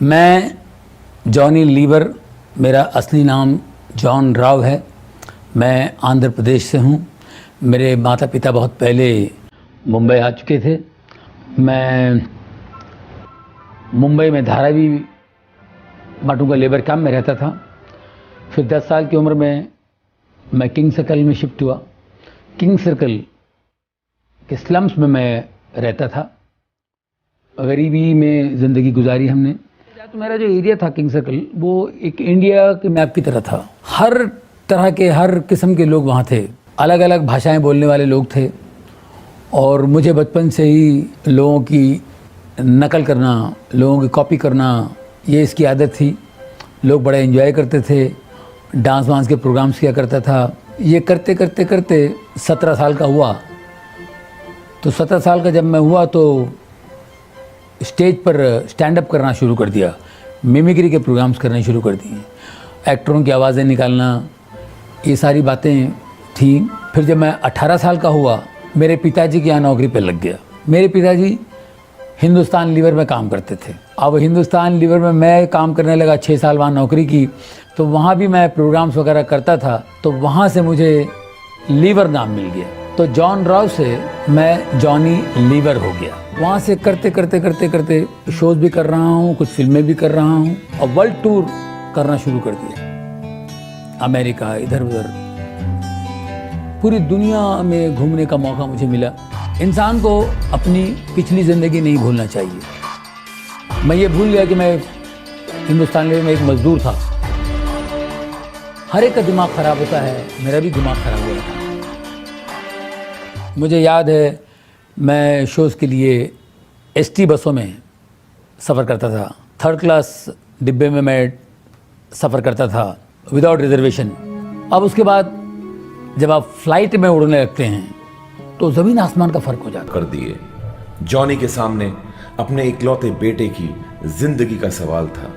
मैं Johnny liver, मेरा असली नाम जॉन राव है। मैं आंध्र प्रदेश से हूँ। मेरे माता पिता बहुत पहले मुंबई आ चुके थे। मैं मुंबई में धारावी माटुंगा लेबर कैंप में रहता था। फिर 10 साल की उम्र में मैं किंग सर्कल में शिफ्ट हुआ। किंग सर्कल के स्लम्स में मैं रहता था। गरीबी में ज़िंदगी गुजारी हमने। तो मेरा जो एरिया था किंग सर्कल, वो एक इंडिया के मैप की तरह था। हर तरह के, हर किस्म के लोग वहाँ थे। अलग अलग भाषाएं बोलने वाले लोग थे। और मुझे बचपन से ही लोगों की नकल करना, लोगों की कॉपी करना, ये इसकी आदत थी। लोग बड़ा एंजॉय करते थे। डांस वांस के प्रोग्राम्स किया करता था। ये करते करते करते 17 साल का हुआ। तो 17 साल का जब मैं हुआ तो स्टेज पर स्टैंड अप करना शुरू कर दिया। मिमिक्री के प्रोग्राम्स करने शुरू कर दिए। एक्टरों की आवाज़ें निकालना, ये सारी बातें थी। फिर जब मैं 18 साल का हुआ, मेरे पिताजी की यहाँ नौकरी पर लग गया। मेरे पिताजी हिंदुस्तान लीवर में काम करते थे। अब हिंदुस्तान लीवर में मैं काम करने लगा, 6 साल वहाँ नौकरी की। तो वहाँ भी मैं प्रोग्राम्स वगैरह करता था। तो वहाँ से मुझे लीवर नाम मिल गया। तो जॉन राव से मैं जॉनी लीवर हो गया। वहाँ से करते करते करते करते शोज़ भी कर रहा हूँ, कुछ फिल्में भी कर रहा हूँ और वर्ल्ड टूर करना शुरू कर दिया। अमेरिका, इधर उधर पूरी दुनिया में घूमने का मौका मुझे मिला। इंसान को अपनी पिछली ज़िंदगी नहीं भूलना चाहिए। मैं ये भूल गया कि मैं हिंदुस्तान में एक मज़दूर था। हर एक का दिमाग ख़राब होता है, मेरा भी दिमाग ख़राब हुआ था। मुझे याद है मैं शोज़ के लिए एसटी बसों में सफ़र करता था। 3rd क्लास डिब्बे में मैं सफ़र करता था विदाउट रिजर्वेशन। अब उसके बाद जब आप फ्लाइट में उड़ने लगते हैं तो ज़मीन आसमान का फ़र्क हो जाता कर दिए। जॉनी के सामने अपने इकलौते बेटे की जिंदगी का सवाल था।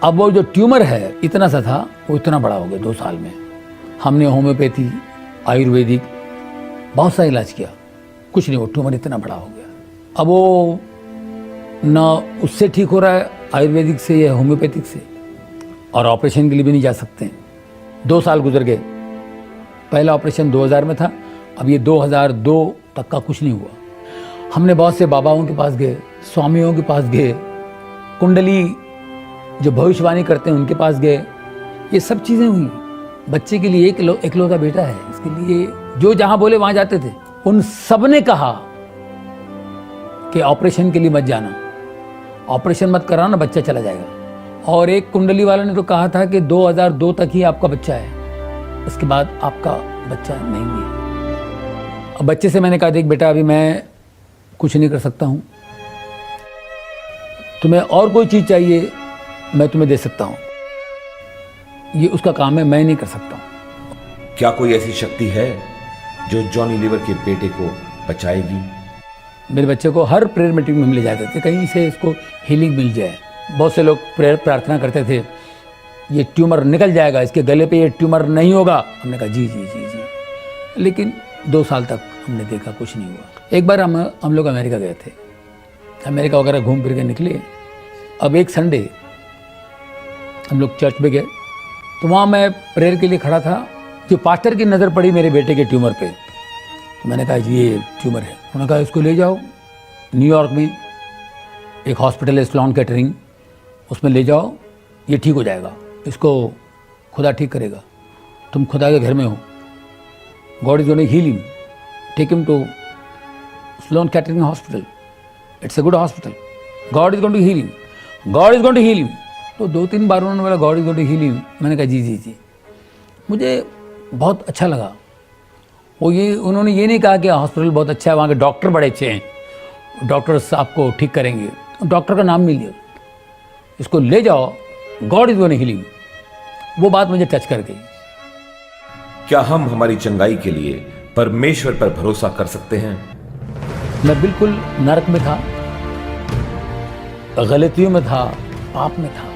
अब वो जो ट्यूमर है इतना सा था, वो इतना बड़ा हो गया 2 साल में। हमने होम्योपैथी, आयुर्वेदिक बहुत सा इलाज किया, कुछ नहीं, वो ट्यूमर इतना बड़ा हो गया। अब वो ना उससे ठीक हो रहा है आयुर्वेदिक से या होम्योपैथिक से, और ऑपरेशन के लिए भी नहीं जा सकते। 2 साल गुजर गए। पहला ऑपरेशन 2000 में था, अब ये 2002 तक का कुछ नहीं हुआ। हमने बहुत से बाबाओं के पास गए, स्वामियों के पास गए, कुंडली जो भविष्यवाणी करते हैं उनके पास गए। ये सब चीज़ें हुई। बच्चे के लिए इकलौता बेटा है, इसके लिए जो जहाँ बोले वहाँ जाते थे। उन सब ने कहा कि ऑपरेशन के लिए मत जाना, ऑपरेशन मत कराना, बच्चा चला जाएगा। और एक कुंडली वाले ने तो कहा था कि 2002 तक ही आपका बच्चा है, उसके बाद आपका बच्चा नहीं है। अब बच्चे से मैंने कहा, देख बेटा, अभी मैं कुछ नहीं कर सकता हूँ, तुम्हें और कोई चीज़ चाहिए मैं तुम्हें दे सकता हूँ, ये उसका काम है, मैं नहीं कर सकता हूँ। क्या कोई ऐसी शक्ति है जो जॉनी लीवर के बेटे को बचाएगी? मेरे बच्चे को हर प्रेयर मीटिंग में हम ले जाते थे, कहीं से इसको हीलिंग मिल जाए। बहुत से लोग प्रेयर प्रार्थना करते थे, ये ट्यूमर निकल जाएगा, इसके गले पे ये ट्यूमर नहीं होगा। हमने कहा जी जी जी जी, लेकिन 2 साल तक हमने देखा कुछ नहीं हुआ। एक बार हम लोग अमेरिका गए थे। अमेरिका वगैरह घूम फिर के निकले। अब एक संडे हम लोग चर्च में गए, तो वहाँ मैं प्रेयर के लिए खड़ा था। जो पास्टर की नज़र पड़ी मेरे बेटे के ट्यूमर पे, तो मैंने कहा जी ये ट्यूमर है। उन्होंने कहा इसको ले जाओ न्यूयॉर्क में एक हॉस्पिटल है स्लोन केटरिंग, उसमें ले जाओ, ये ठीक हो जाएगा, इसको खुदा ठीक करेगा, तुम खुदा के घर में हो, God is going to heal him, take him to Sloan Kettering hospital, it's a good hospital, God is going to heal him, God is going to heal him. तो 2-3 बार उन्होंने बोला God is going to heal him. मैंने कहा जी जी जी। मुझे बहुत अच्छा लगा। उन्होंने ये नहीं कहा कि हॉस्पिटल बहुत अच्छा है, वहाँ के डॉक्टर बड़े अच्छे हैं, डॉक्टर्स आपको ठीक करेंगे, डॉक्टर का नाम मिल गया, इसको ले जाओ, God is going to heal him. वो बात मुझे टच कर गई। क्या हम हमारी चंगाई के लिए परमेश्वर पर भरोसा कर सकते हैं? मैं बिल्कुल नरक में था, गलतियों में था, पाप में था।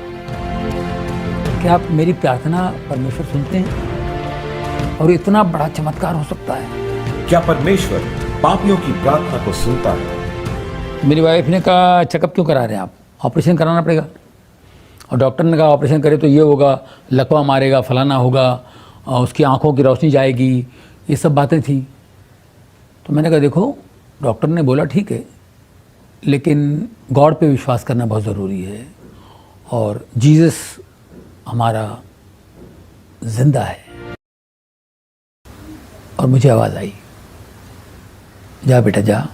क्या आप मेरी प्रार्थना परमेश्वर सुनते हैं? और इतना बड़ा चमत्कार हो सकता है। क्या परमेश्वर पापियों की प्रार्थना को सुनता है? मेरी वाइफ ने कहा चेकअप क्यों करा रहे हैं आप, ऑपरेशन कराना पड़ेगा। और डॉक्टर ने कहा ऑपरेशन करे तो ये होगा, लकवा मारेगा, फलाना होगा, उसकी आंखों की रोशनी जाएगी, ये सब बातें थी। तो मैंने कहा देखो डॉक्टर ने बोला ठीक है, लेकिन गॉड पे विश्वास करना बहुत ज़रूरी है और जीसस हमारा जिंदा है। और मुझे आवाज़ आई, जा बेटा जा,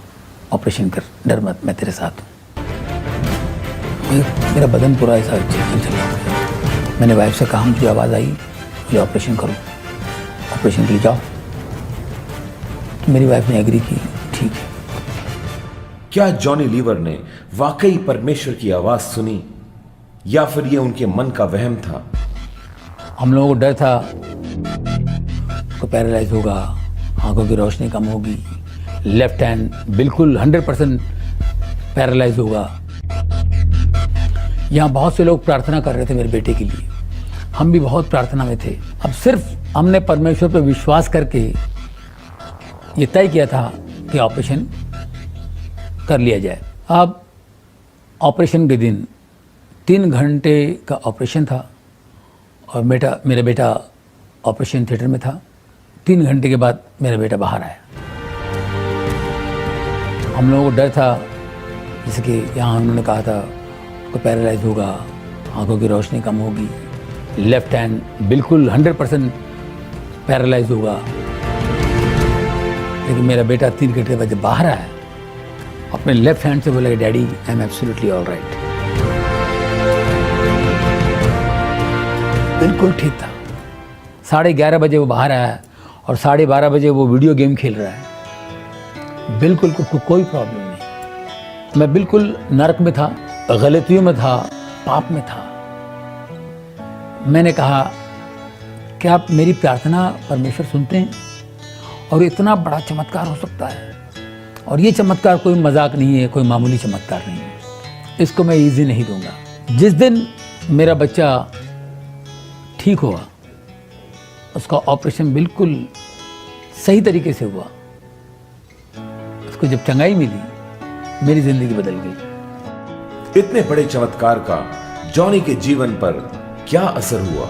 ऑपरेशन कर, डर मत, मैं तेरे साथ हूँ। मेरा बदन पूरा ऐसा चल रहा। मैंने वाइफ से कहा मुझे आवाज़ आई, मुझे ऑपरेशन करो, ऑपरेशन के लिए जाओ। तो मेरी वाइफ ने एग्री की, ठीक है। क्या जॉनी लीवर ने वाकई परमेश्वर की आवाज सुनी या फिर यह उनके मन का वहम था? हम लोगों को डर था को पैरालाइज होगा, आंखों की रोशनी कम होगी, लेफ्ट हैंड बिल्कुल 100% पैरालाइज होगा। यहाँ बहुत से लोग प्रार्थना कर रहे थे मेरे बेटे के लिए, हम भी बहुत प्रार्थना में थे। अब सिर्फ हमने परमेश्वर पर विश्वास करके ये तय किया था कि ऑपरेशन कर लिया जाए। अब ऑपरेशन के दिन 3 घंटे का ऑपरेशन था और मेरा बेटा ऑपरेशन थिएटर में था। 3 घंटे के बाद मेरा बेटा बाहर आया। हम लोगों को डर था, जैसे कि यहाँ उन्होंने कहा था को पैरालाइज होगा, आंखों की रोशनी कम होगी, लेफ्ट हैंड बिल्कुल 100% पैरालाइज होगा। लेकिन मेरा बेटा 3 घंटे बाद जब बाहर आया, अपने लेफ्ट हैंड से बोला daddy I am absolutely all right. बिल्कुल ठीक था। 11:30 बजे वो बाहर आया और 12:30 बजे वो वीडियो गेम खेल रहा है। बिल्कुल कोई प्रॉब्लम नहीं। मैं बिल्कुल नरक में था, गलतियों में था, पाप में था। मैंने कहा क्या आप मेरी प्रार्थना परमेश्वर सुनते हैं? और इतना बड़ा चमत्कार हो सकता है। और ये चमत्कार कोई मजाक नहीं है, कोई मामूली चमत्कार नहीं है। इसको मैं इजी नहीं दूंगा। जिस दिन मेरा बच्चा ठीक हुआ, उसका ऑपरेशन बिल्कुल सही तरीके से हुआ, उसको जब चंगाई मिली, मेरी जिंदगी बदल गई। इतने बड़े चमत्कार का जॉनी के जीवन पर क्या असर हुआ?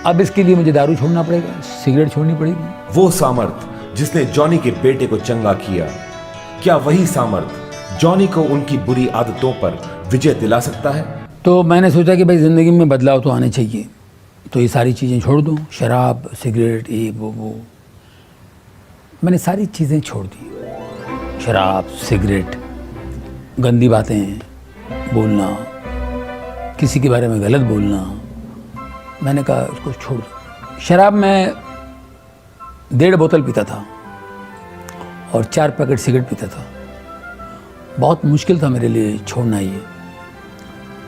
अब इसके लिए मुझे दारू छोड़ना पड़ेगा, सिगरेट छोड़नी पड़ेगी। वो सामर्थ जिसने जॉनी के बेटे को चंगा किया, क्या वही सामर्थ जॉनी को उनकी बुरी आदतों पर विजय दिला सकता है? तो मैंने सोचा कि भाई ज़िंदगी में बदलाव तो आने चाहिए, तो ये सारी चीज़ें छोड़ दूँ, शराब, सिगरेट, ये वो। मैंने सारी चीज़ें छोड़ दी। शराब, सिगरेट, गंदी बातें बोलना, किसी के बारे में गलत बोलना। मैंने कहा उसको छोड़ दो। शराब में 1.5 बोतल पीता था और 4 पैकेट सिगरेट पीता था। बहुत मुश्किल था मेरे लिए छोड़ना ये।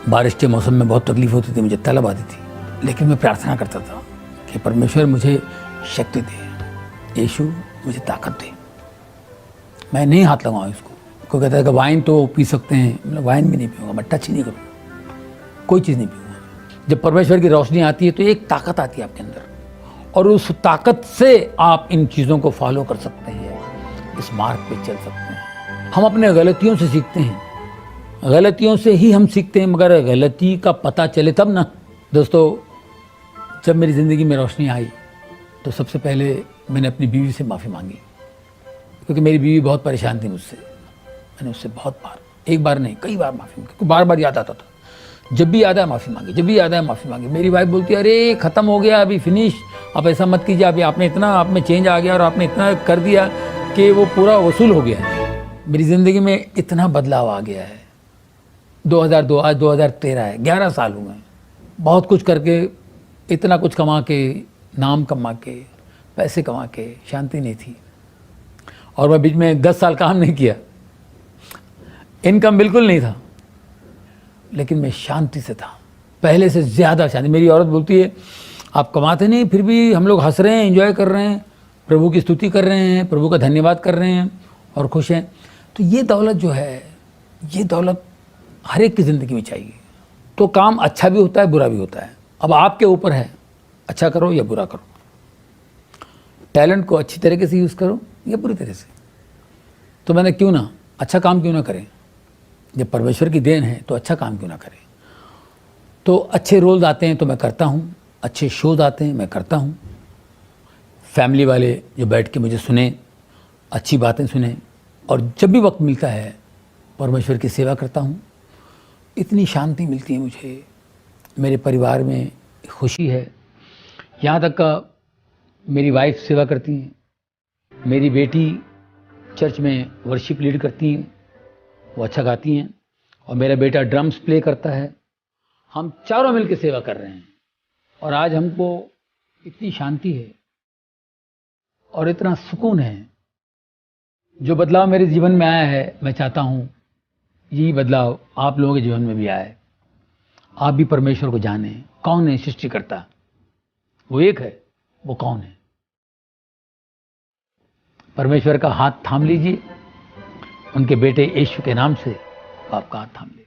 बारिश के मौसम में बहुत तकलीफ होती थी, मुझे तलब आती थी, लेकिन मैं प्रार्थना करता था कि परमेश्वर मुझे शक्ति दे, यीशु मुझे ताकत दे, मैं नहीं हाथ लगाऊँ इसको। कोई कहता है कि वाइन तो पी सकते हैं, मतलब वाइन भी नहीं पीऊँगा, मैं टच ही नहीं करूँगा, कोई चीज़ नहीं पीऊँगा। जब परमेश्वर की रोशनी आती है तो एक ताकत आती है आपके अंदर, और उस ताकत से आप इन चीज़ों को फॉलो कर सकते हैं, इस मार्ग पे चल सकते हैं। हम अपने गलतियों से सीखते हैं, गलतियों से ही हम सीखते हैं, मगर गलती का पता चले तब ना। दोस्तों, जब मेरी ज़िंदगी में रोशनी आई तो सबसे पहले मैंने अपनी बीवी से माफ़ी मांगी, क्योंकि मेरी बीवी बहुत परेशान थी मुझसे। मैंने उससे बहुत बार, एक बार नहीं कई बार माफ़ी मांगी, क्योंकि बार बार याद आता था। जब भी याद आया माफ़ी मांगी, जब भी याद आया माफ़ी मांगी। मेरी वाइफ बोलती है अरे ख़त्म हो गया, अभी फिनिश, आप ऐसा मत कीजिए, अभी आपने इतना, आप में चेंज आ गया और आपने इतना कर दिया कि वो पूरा वसूल हो गया है। मेरी ज़िंदगी में इतना बदलाव आ गया है। 2002 आज 2013 है, 11 साल हुए। बहुत कुछ करके, इतना कुछ कमा के, नाम कमा के, पैसे कमा के, शांति नहीं थी। और मैं बीच में 10 साल काम नहीं किया, इनकम बिल्कुल नहीं था, लेकिन मैं शांति से था, पहले से ज़्यादा शांति। मेरी औरत बोलती है आप कमाते नहीं, फिर भी हम लोग हंस रहे हैं, एंजॉय कर रहे हैं, प्रभु की स्तुति कर रहे हैं, प्रभु का धन्यवाद कर रहे हैं और खुश हैं। तो ये दौलत जो है, ये दौलत हर एक की ज़िंदगी में चाहिए। तो काम अच्छा भी होता है, बुरा भी होता है। अब आपके ऊपर है, अच्छा करो या बुरा करो। टैलेंट को अच्छी तरीके से यूज़ करो या बुरी तरह से। तो मैंने क्यों ना अच्छा काम क्यों ना करें, जब परमेश्वर की देन है तो अच्छा काम क्यों ना करें। तो अच्छे रोल्स आते हैं तो मैं करता हूँ, अच्छे शोज आते हैं मैं करता हूँ। फैमिली वाले जो बैठ के मुझे सुने, अच्छी बातें सुने, और जब भी वक्त मिलता है परमेश्वर की सेवा करता हूँ। इतनी शांति मिलती है मुझे, मेरे परिवार में खुशी है। यहाँ तक का मेरी वाइफ सेवा करती हैं, मेरी बेटी चर्च में वर्शिप लीड करती हैं, वो अच्छा गाती हैं, और मेरा बेटा ड्रम्स प्ले करता है। हम चारों मिलकर सेवा कर रहे हैं, और आज हमको इतनी शांति है और इतना सुकून है। जो बदलाव मेरे जीवन में आया है, मैं चाहता हूँ यही बदलाव आप लोगों के जीवन में भी आए। आप भी परमेश्वर को जानें, कौन है सृष्टि करता, वो एक है, वो कौन है। परमेश्वर का हाथ थाम लीजिए, उनके बेटे यीशु के नाम से आपका हाथ थाम लीजिए।